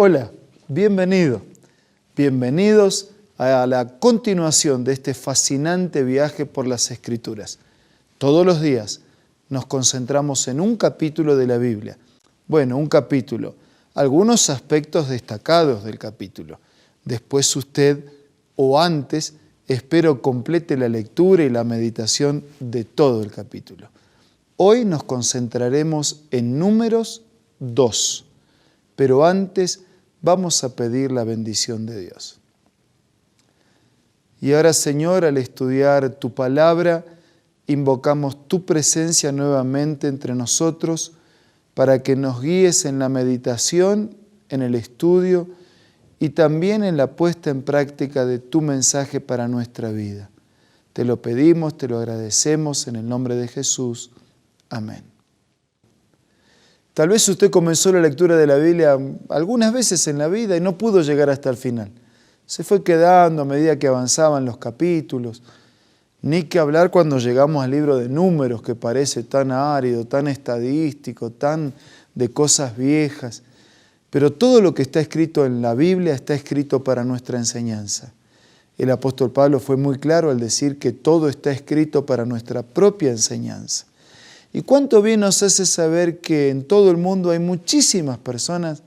Hola, bienvenido. Bienvenidos a la continuación de este fascinante viaje por las Escrituras. Todos los días nos concentramos en un capítulo de la Biblia. Bueno, un capítulo, algunos aspectos destacados del capítulo. Después usted, o antes, espero complete la lectura y la meditación de todo el capítulo. Hoy nos concentraremos en Números 2, pero antes vamos a pedir la bendición de Dios. Y ahora, Señor, al estudiar tu palabra, invocamos tu presencia nuevamente entre nosotros para que nos guíes en la meditación, en el estudio y también en la puesta en práctica de tu mensaje para nuestra vida. Te lo pedimos, te lo agradecemos en el nombre de Jesús. Amén. Tal vez usted comenzó la lectura de la Biblia algunas veces en la vida y no pudo llegar hasta el final. Se fue quedando a medida que avanzaban los capítulos. Ni que hablar cuando llegamos al libro de Números, que parece tan árido, tan estadístico, tan de cosas viejas. Pero todo lo que está escrito en la Biblia está escrito para nuestra enseñanza. El apóstol Pablo fue muy claro al decir que todo está escrito para nuestra propia enseñanza. Y cuánto bien nos hace saber que en todo el mundo hay muchísimas personas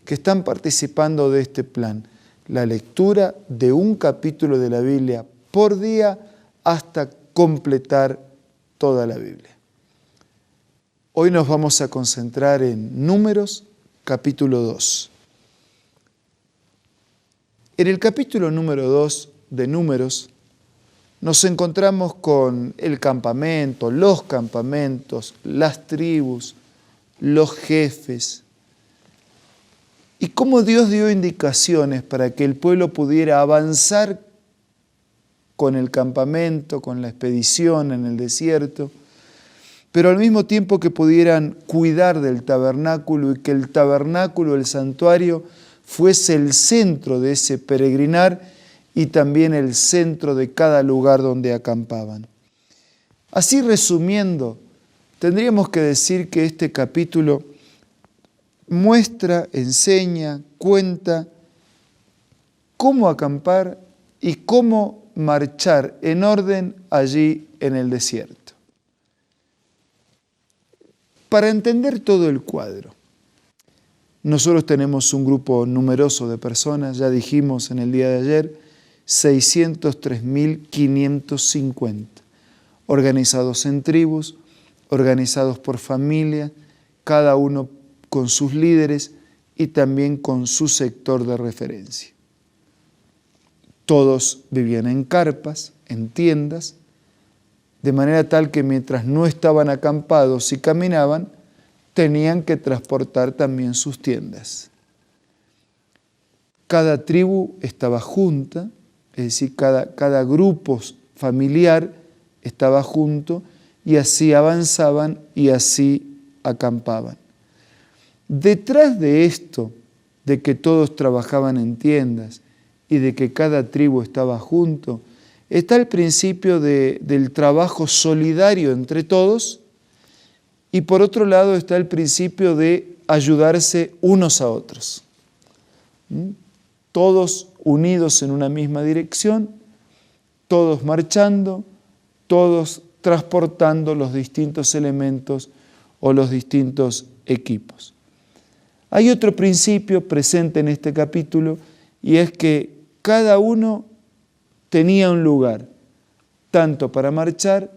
que están participando de este plan. La lectura de un capítulo de la Biblia por día hasta completar toda la Biblia. Hoy nos vamos a concentrar en Números, capítulo 2. En el capítulo número 2 de Números, nos encontramos con el campamento, los campamentos, las tribus, los jefes, y cómo Dios dio indicaciones para que el pueblo pudiera avanzar con el campamento, con la expedición en el desierto, pero al mismo tiempo que pudieran cuidar del tabernáculo y que el tabernáculo, el santuario, fuese el centro de ese peregrinar y también el centro de cada lugar donde acampaban. Así resumiendo, tendríamos que decir que este capítulo muestra, enseña, cuenta cómo acampar y cómo marchar en orden allí en el desierto. Para entender todo el cuadro, nosotros tenemos un grupo numeroso de personas, ya dijimos en el día de ayer, 603.550, organizados en tribus, organizados por familia, cada uno con sus líderes y también con su sector de referencia. Todos vivían en carpas, en tiendas, de manera tal que mientras no estaban acampados y caminaban, tenían que transportar también sus tiendas. Cada tribu estaba junta, es decir, cada grupo familiar estaba junto y así avanzaban y así acampaban. Detrás de esto, de que todos trabajaban en tiendas y de que cada tribu estaba junto, está el principio del trabajo solidario entre todos y por otro lado está el principio de ayudarse unos a otros. Todos unidos en una misma dirección, todos marchando, todos transportando los distintos elementos o los distintos equipos. Hay otro principio presente en este capítulo y es que cada uno tenía un lugar, tanto para marchar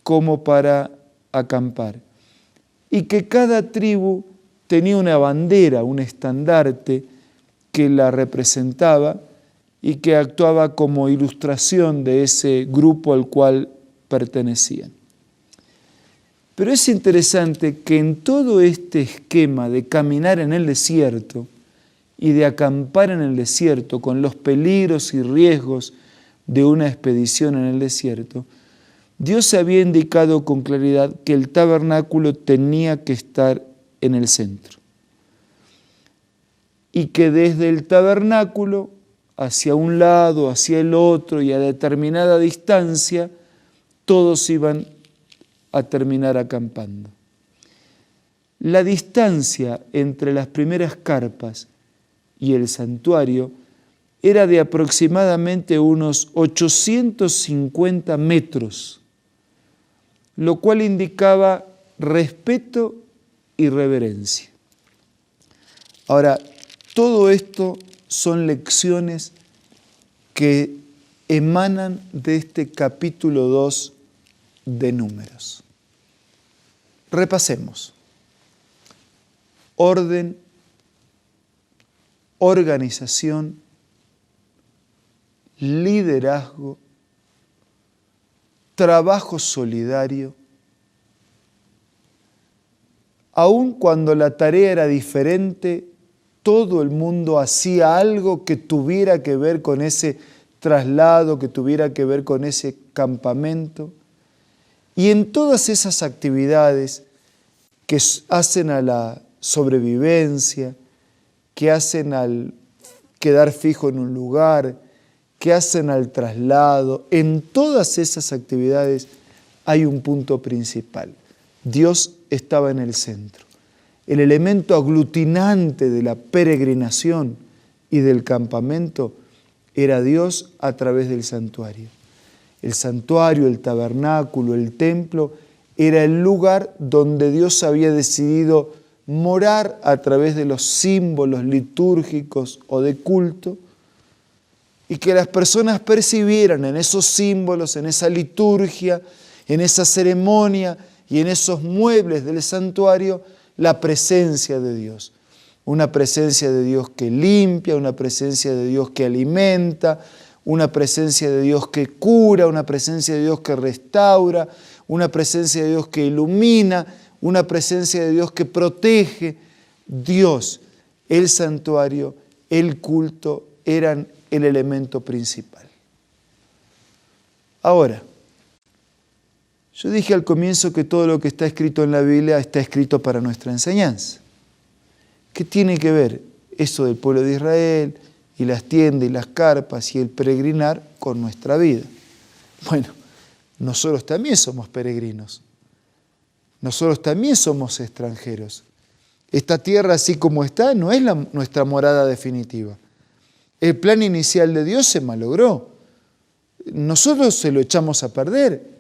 como para acampar. Y que cada tribu tenía una bandera, un estandarte que la representaba y que actuaba como ilustración de ese grupo al cual pertenecían. Pero es interesante que en todo este esquema de caminar en el desierto y de acampar en el desierto con los peligros y riesgos de una expedición en el desierto, Dios había indicado con claridad que el tabernáculo tenía que estar en el centro. Y que desde el tabernáculo hacia un lado, hacia el otro y a determinada distancia, todos iban a terminar acampando. La distancia entre las primeras carpas y el santuario era de aproximadamente unos 850 metros, lo cual indicaba respeto y reverencia. Ahora, todo esto son lecciones que emanan de este capítulo 2 de Números. Repasemos. Orden, organización, liderazgo, trabajo solidario. Aun cuando la tarea era diferente, todo el mundo hacía algo que tuviera que ver con ese traslado, que tuviera que ver con ese campamento. Y en todas esas actividades que hacen a la sobrevivencia, que hacen al quedar fijo en un lugar, que hacen al traslado, en todas esas actividades hay un punto principal. Dios estaba en el centro. El elemento aglutinante de la peregrinación y del campamento era Dios a través del santuario. El santuario, el tabernáculo, el templo, era el lugar donde Dios había decidido morar a través de los símbolos litúrgicos o de culto, y que las personas percibieran en esos símbolos, en esa liturgia, en esa ceremonia y en esos muebles del santuario, la presencia de Dios. Una presencia de Dios que limpia, una presencia de Dios que alimenta, una presencia de Dios que cura, una presencia de Dios que restaura, una presencia de Dios que ilumina, una presencia de Dios que protege. Dios, el santuario, el culto eran el elemento principal. Ahora, yo dije al comienzo que todo lo que está escrito en la Biblia está escrito para nuestra enseñanza. ¿Qué tiene que ver eso del pueblo de Israel y las tiendas y las carpas y el peregrinar con nuestra vida? Bueno, nosotros también somos peregrinos. Nosotros también somos extranjeros. Esta tierra, así como está, no es nuestra morada definitiva. El plan inicial de Dios se malogró. Nosotros se lo echamos a perder.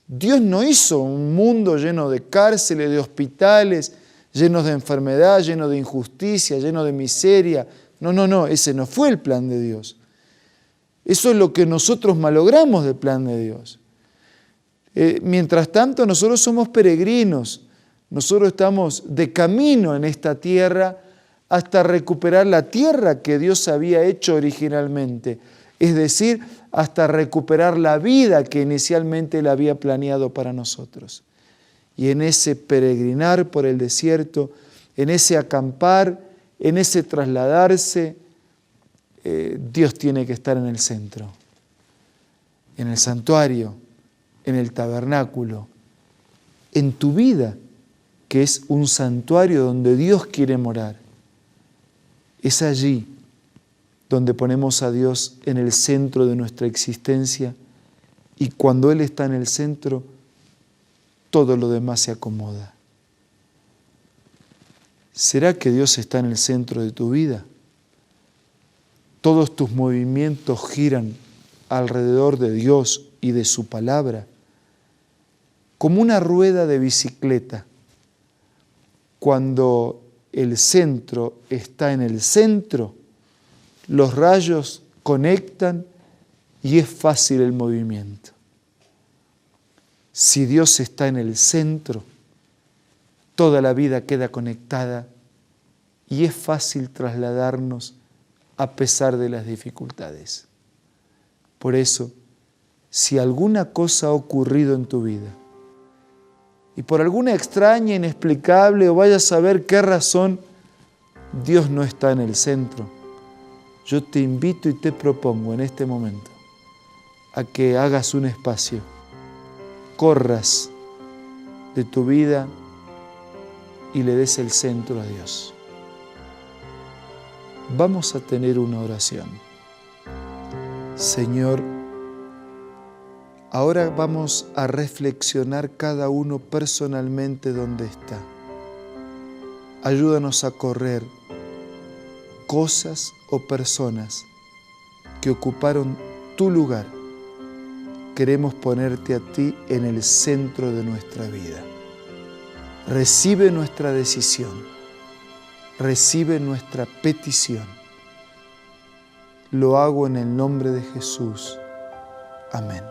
Dios no hizo un mundo lleno de cárceles, de hospitales, llenos de enfermedad, lleno de injusticia, lleno de miseria. No, ese no fue el plan de Dios. Eso es lo que nosotros malogramos del plan de Dios. Mientras tanto, nosotros somos peregrinos. Nosotros estamos de camino en esta tierra hasta recuperar la tierra que Dios había hecho originalmente. Es decir, hasta recuperar la vida que inicialmente Él había planeado para nosotros. Y en ese peregrinar por el desierto, en ese acampar, en ese trasladarse, Dios tiene que estar en el centro, en el santuario, en el tabernáculo, en tu vida, que es un santuario donde Dios quiere morar. Es allí donde ponemos a Dios en el centro de nuestra existencia, y cuando Él está en el centro, todo lo demás se acomoda. ¿Será que Dios está en el centro de tu vida? Todos tus movimientos giran alrededor de Dios y de su palabra, como una rueda de bicicleta. Cuando el centro está en el centro, los rayos conectan y es fácil el movimiento. Si Dios está en el centro, toda la vida queda conectada y es fácil trasladarnos a pesar de las dificultades. Por eso, si alguna cosa ha ocurrido en tu vida y por alguna extraña, inexplicable o vaya a saber qué razón, Dios no está en el centro, yo te invito y te propongo en este momento a que hagas un espacio, corras de tu vida y le des el centro a Dios. Vamos a tener una oración. Señor, ahora vamos a reflexionar cada uno personalmente donde está. Ayúdanos a correr cosas o personas que ocuparon tu lugar, queremos ponerte a ti en el centro de nuestra vida. Recibe nuestra decisión, recibe nuestra petición. Lo hago en el nombre de Jesús. Amén.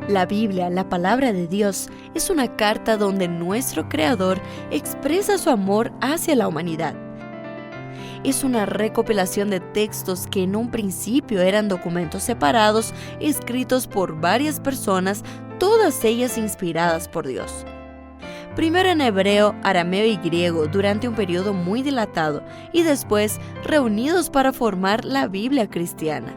La Biblia, la palabra de Dios, es una carta donde nuestro Creador expresa su amor hacia la humanidad. Es una recopilación de textos que en un principio eran documentos separados, escritos por varias personas, todas ellas inspiradas por Dios. Primero en hebreo, arameo y griego durante un periodo muy dilatado y después reunidos para formar la Biblia cristiana.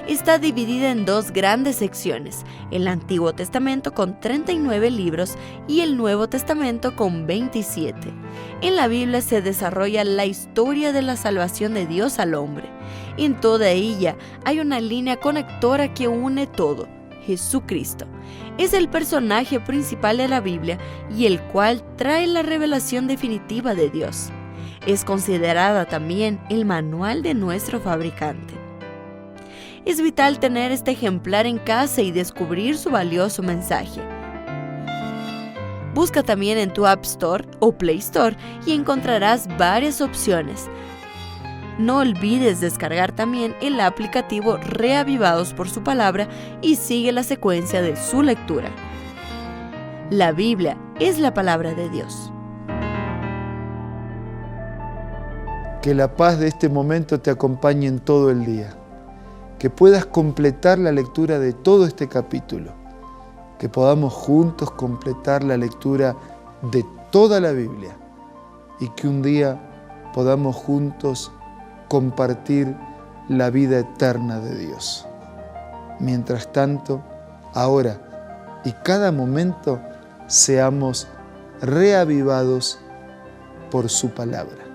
Está dividida en dos grandes secciones, el Antiguo Testamento con 39 libros y el Nuevo Testamento con 27. En la Biblia se desarrolla la historia de la salvación de Dios al hombre. En toda ella hay una línea conectora que une todo: Jesucristo. Es el personaje principal de la Biblia y el cual trae la revelación definitiva de Dios. Es considerada también el manual de nuestro fabricante. Es vital tener este ejemplar en casa y descubrir su valioso mensaje. Busca también en tu App Store o Play Store y encontrarás varias opciones. No olvides descargar también el aplicativo Reavivados por su palabra y sigue la secuencia de su lectura. La Biblia es la palabra de Dios. Que la paz de este momento te acompañe en todo el día. Que puedas completar la lectura de todo este capítulo. Que podamos juntos completar la lectura de toda la Biblia. Y que un día podamos juntos compartir la vida eterna de Dios. Mientras tanto, ahora y cada momento, seamos reavivados por su palabra.